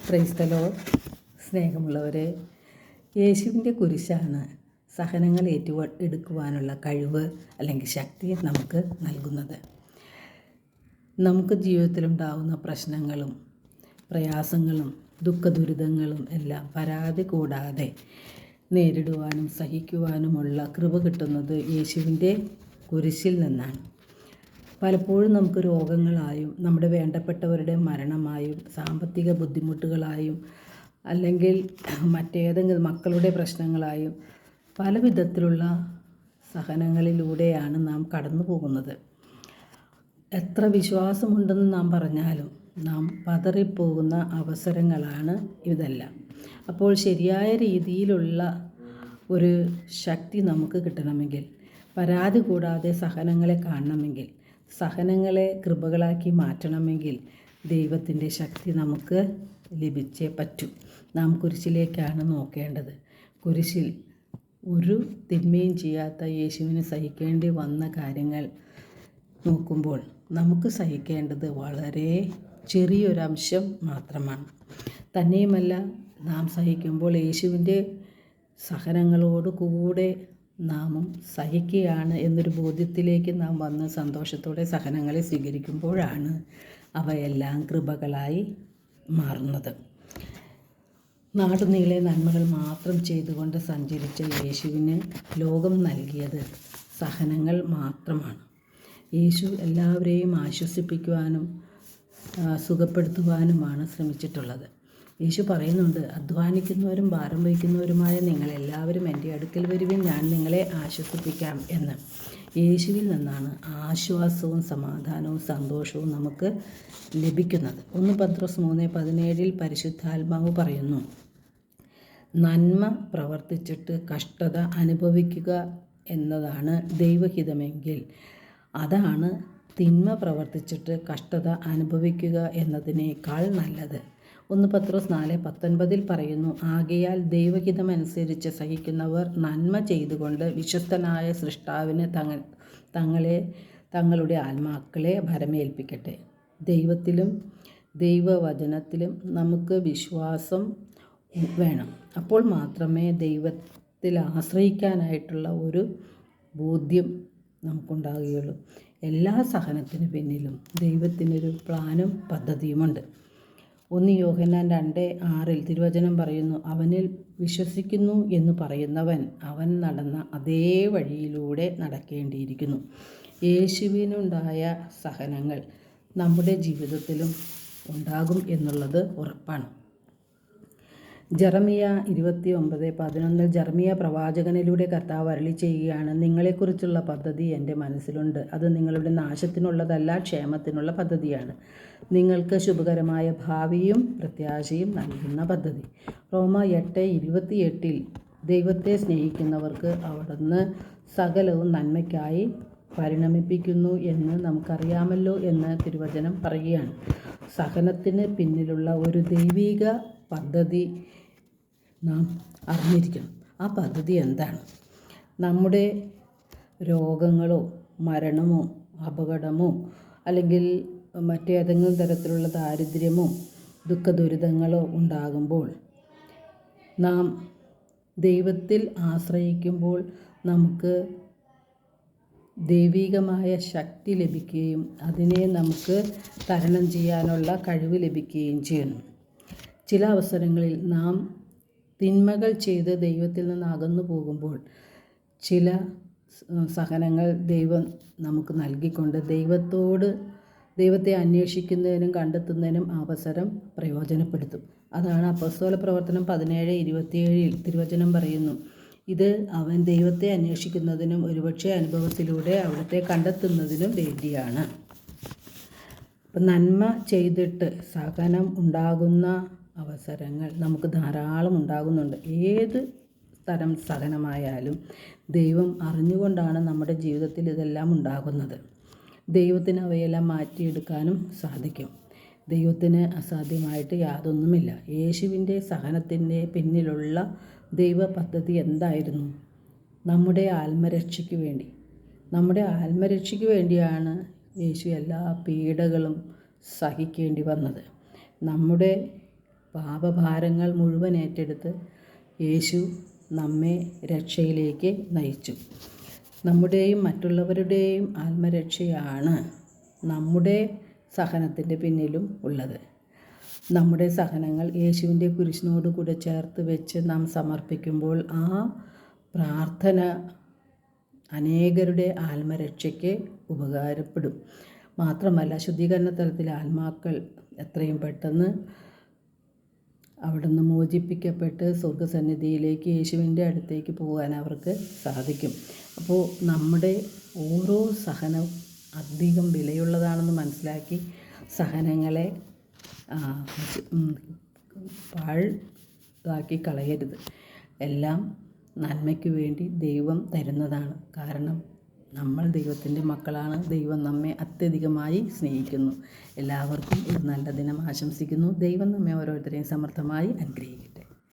Praise the Lord. സ്നേഹമുള്ളവരെ, യേശുവിൻ്റെ കുരിശാണ് സഹനങ്ങൾ എടുക്കുവാനുള്ള കഴിവ് അല്ലെങ്കിൽ ശക്തി നമുക്ക് നൽകുന്നത്. നമുക്ക് ജീവിതത്തിലുണ്ടാകുന്ന പ്രശ്നങ്ങളും പ്രയാസങ്ങളും ദുഃഖദുരിതങ്ങളും എല്ലാം പരാതി കൂടാതെ നേരിടുവാനും സഹിക്കുവാനുമുള്ള കൃപ കിട്ടുന്നത് യേശുവിൻ്റെ കുരിശിൽ നിന്നാണ്. പലപ്പോഴും നമുക്ക് രോഗങ്ങളായും നമ്മുടെ വേണ്ടപ്പെട്ടവരുടെ മരണമായും സാമ്പത്തിക ബുദ്ധിമുട്ടുകളായും അല്ലെങ്കിൽ മറ്റേതെങ്കിലും മക്കളുടെ പ്രശ്നങ്ങളായും പല വിധത്തിലുള്ള സഹനങ്ങളിലൂടെയാണ് നാം കടന്നു പോകുന്നത്. എത്ര വിശ്വാസമുണ്ടെന്ന് നാം പറഞ്ഞാലും നാം പതറിപ്പോകുന്ന അവസരങ്ങളാണ് ഇതെല്ലാം. അപ്പോൾ ശരിയായ രീതിയിലുള്ള ഒരു ശക്തി നമുക്ക് കിട്ടണമെങ്കിൽ, പരാതി കൂടാതെ സഹനങ്ങളെ കാണണമെങ്കിൽ, സഹനങ്ങളെ കൃപകളാക്കി മാറ്റണമെങ്കിൽ ദൈവത്തിൻ്റെ ശക്തി നമുക്ക് ലഭിച്ചേ പറ്റൂ. നാം കുരിശിലേക്കാണ് നോക്കേണ്ടത്. കുരിശിൽ ഒരു തിന്മയും ചെയ്യാത്ത യേശുവിന് സഹിക്കേണ്ടി വന്ന കാര്യങ്ങൾ നോക്കുമ്പോൾ നമുക്ക് സഹിക്കേണ്ടത് വളരെ ചെറിയൊരംശം മാത്രമാണ്. തന്നെയുമല്ല, നാം സഹിക്കുമ്പോൾ യേശുവിൻ്റെ സഹനങ്ങളോട് കൂടെ നാമും സഹിക്കുകയാണ് എന്നൊരു ബോധ്യത്തിലേക്ക് നാം വന്ന് സന്തോഷത്തോടെ സഹനങ്ങളെ സ്വീകരിക്കുമ്പോഴാണ് അവയെല്ലാം കൃപകളായി മാറുന്നത്. നാടുനീളെ നന്മകൾ മാത്രം ചെയ്തുകൊണ്ട് സഞ്ചരിച്ച യേശുവിന് ലോകം നൽകിയത് സഹനങ്ങൾ മാത്രമാണ്. യേശു എല്ലാവരെയും ആശ്വസിപ്പിക്കുവാനും സുഖപ്പെടുത്തുവാനുമാണ് ശ്രമിച്ചിട്ടുള്ളത്. യേശു പറയുന്നുണ്ട്, അധ്വാനിക്കുന്നവരും ഭാരം വഹിക്കുന്നവരുമായ നിങ്ങളെല്ലാവരും എൻ്റെ അടുക്കൽ വരുവിൻ, ഞാൻ നിങ്ങളെ ആശ്വസിപ്പിക്കാം എന്ന്. യേശുവിൽ നിന്നാണ് ആശ്വാസവും സമാധാനവും സന്തോഷവും നമുക്ക് ലഭിക്കുന്നത്. 1 പത്രോസ് 3:17 പരിശുദ്ധാത്മാവ് പറയുന്നു, നന്മ പ്രവർത്തിച്ചിട്ട് കഷ്ടത അനുഭവിക്കുക എന്നതാണ് ദൈവഹിതമെങ്കിൽ അതാണ് തിന്മ പ്രവർത്തിച്ചിട്ട് കഷ്ടത അനുഭവിക്കുക എന്നതിനേക്കാൾ നല്ലത്. 1 പത്രോസ് 4:19 പറയുന്നു, ആകയാൽ ദൈവഹിതമനുസരിച്ച് സഹിക്കുന്നവർ നന്മ ചെയ്തുകൊണ്ട് വിശ്വസ്തനായ സൃഷ്ടാവിന് തങ്ങളുടെ ആത്മാക്കളെ ഭരമേൽപ്പിക്കട്ടെ. ദൈവത്തിലും ദൈവവചനത്തിലും നമുക്ക് വിശ്വാസം വേണം. അപ്പോൾ മാത്രമേ ദൈവത്തിൽ ആശ്രയിക്കാനായിട്ടുള്ള ഒരു ബോധ്യം നമുക്കുണ്ടാകുകയുള്ളൂ. എല്ലാ സഹനത്തിന് പിന്നിലും ദൈവത്തിനൊരു പ്ലാനും പദ്ധതിയുമുണ്ട്. 1 യോഹന്നാൻ 2:6 തിരുവചനം പറയുന്നു, അവനിൽ വിശ്വസിക്കുന്നു എന്ന് പറയുന്നവൻ അവൻ നടന്ന അതേ വഴിയിലൂടെ നടക്കേണ്ടിയിരിക്കുന്നു. യേശുവിനുണ്ടായ സഹനങ്ങൾ നമ്മുടെ ജീവിതത്തിലും ഉണ്ടാകും എന്നുള്ളത് ഉറപ്പാണ്. ജെറമിയ 29:11 ജെറമിയ പ്രവാചകനിലൂടെ കർത്താവ് അരുളി ചെയ്യുകയാണ്, നിങ്ങളെക്കുറിച്ചുള്ള പദ്ധതി എൻ്റെ മനസ്സിലുണ്ട്. അത് നിങ്ങളുടെ നാശത്തിനുള്ളതല്ല, ക്ഷേമത്തിനുള്ള പദ്ധതിയാണ്. നിങ്ങൾക്ക് ശുഭകരമായ ഭാവിയും പ്രത്യാശയും നൽകുന്ന പദ്ധതി. റോമ 8:28 ദൈവത്തെ സ്നേഹിക്കുന്നവർക്ക് അവിടുന്ന് സകലവും നന്മയ്ക്കായി പരിണമിപ്പിക്കുന്നു എന്ന് നമുക്കറിയാമല്ലോ എന്ന് തിരുവചനം പറയുകയാണ്. സഹനത്തിന് പിന്നിലുള്ള ഒരു ദൈവിക പദ്ധതി നാം അറിഞ്ഞിരിക്കണം. ആ പദ്ധതി എന്താണ്? നമ്മുടെ രോഗങ്ങളോ മരണമോ അപകടമോ അല്ലെങ്കിൽ മറ്റേതെങ്കിലും തരത്തിലുള്ള ദാരിദ്ര്യമോ ദുഃഖദുരിതങ്ങളോ ഉണ്ടാകുമ്പോൾ നാം ദൈവത്തിൽ ആശ്രയിക്കുമ്പോൾ നമുക്ക് ദൈവികമായ ശക്തി ലഭിക്കുകയും അതിനെ നമുക്ക് തരണം ചെയ്യാനുള്ള കഴിവ് ലഭിക്കുകയും ചെയ്യുന്നു. ചില അവസരങ്ങളിൽ നാം തിന്മകൾ ചെയ്ത് ദൈവത്തിൽ നിന്ന് അകന്നു പോകുമ്പോൾ ചില സഹനങ്ങൾ ദൈവം നമുക്ക് നൽകിക്കൊണ്ട് ദൈവത്തെ അന്വേഷിക്കുന്നതിനും കണ്ടെത്തുന്നതിനും അവസരം പ്രയോജനപ്പെടുത്തും. അതാണ് അപ്പോസ്തല പ്രവർത്തനം 17:27 തിരുവചനം പറയുന്നു, ഇത് അവൻ ദൈവത്തെ അന്വേഷിക്കുന്നതിനും ഒരുപക്ഷെ അനുഭവത്തിലൂടെ അവിടുത്തെ കണ്ടെത്തുന്നതിനും വേണ്ടിയാണ്. അപ്പം നന്മ ചെയ്തിട്ട് സഹനം ഉണ്ടാകുന്ന അവസരങ്ങൾ നമുക്ക് ധാരാളം ഉണ്ടാകുന്നുണ്ട്. ഏത് തരം സഹനമായാലും ദൈവം അറിഞ്ഞുകൊണ്ടാണ് നമ്മുടെ ജീവിതത്തിൽ ഇതെല്ലാം ഉണ്ടാകുന്നത്. ദൈവത്തിന് അവയെല്ലാം മാറ്റിയെടുക്കാനും സാധിക്കും. ദൈവത്തിന് അസാധ്യമായിട്ട് യാതൊന്നുമില്ല. യേശുവിൻ്റെ സഹനത്തിൻ്റെ പിന്നിലുള്ള ദൈവ പദ്ധതി എന്തായിരുന്നു? നമ്മുടെ ആത്മരക്ഷയ്ക്ക് വേണ്ടിയാണ് യേശു എല്ലാ പീഡകളും സഹിക്കേണ്ടി വന്നത്. നമ്മുടെ പാപഭാരങ്ങൾ മുഴുവൻ ഏറ്റെടുത്ത് യേശു നമ്മെ രക്ഷയിലേക്ക് നയിച്ചു. നമ്മുടെയും മറ്റുള്ളവരുടെയും ആത്മരക്ഷയാണ് നമ്മുടെ സഹനത്തിൻ്റെ പിന്നിലും ഉള്ളത്. നമ്മുടെ സഹനങ്ങൾ യേശുവിൻ്റെ കുരിശിനോട് കൂടെ ചേർത്ത് വെച്ച് നാം സമർപ്പിക്കുമ്പോൾ ആ പ്രാർത്ഥന അനേകരുടെ ആത്മരക്ഷയ്ക്ക് ഉപകാരപ്പെടും. മാത്രമല്ല, ശുദ്ധീകരണ തലത്തിലെ ആത്മാക്കൾ എത്രയും പെട്ടെന്ന് അവിടുന്ന് മോചിപ്പിക്കപ്പെട്ട് സ്വർഗസന്നിധിയിലേക്ക് യേശുവിൻ്റെ അടുത്തേക്ക് പോകാൻ അവർക്ക് സാധിക്കും. അപ്പോൾ നമ്മുടെ ഓരോ സഹനവും അധികം വിലയുള്ളതാണെന്ന് മനസ്സിലാക്കി സഹനങ്ങളെ പാഴാക്കി കളയരുത്. എല്ലാം നന്മയ്ക്ക് വേണ്ടി ദൈവം തരുന്നതാണ്. കാരണം നമ്മൾ ദൈവത്തിൻ്റെ മക്കളാണ്. ദൈവം നമ്മെ അത്യധികമായി സ്നേഹിക്കുന്നു. എല്ലാവർക്കും ഒരു നല്ല ദിനം ആശംസിക്കുന്നു. ദൈവം നമ്മെ ഓരോരുത്തരെയും സമർത്ഥമായി അനുഗ്രഹിക്കും.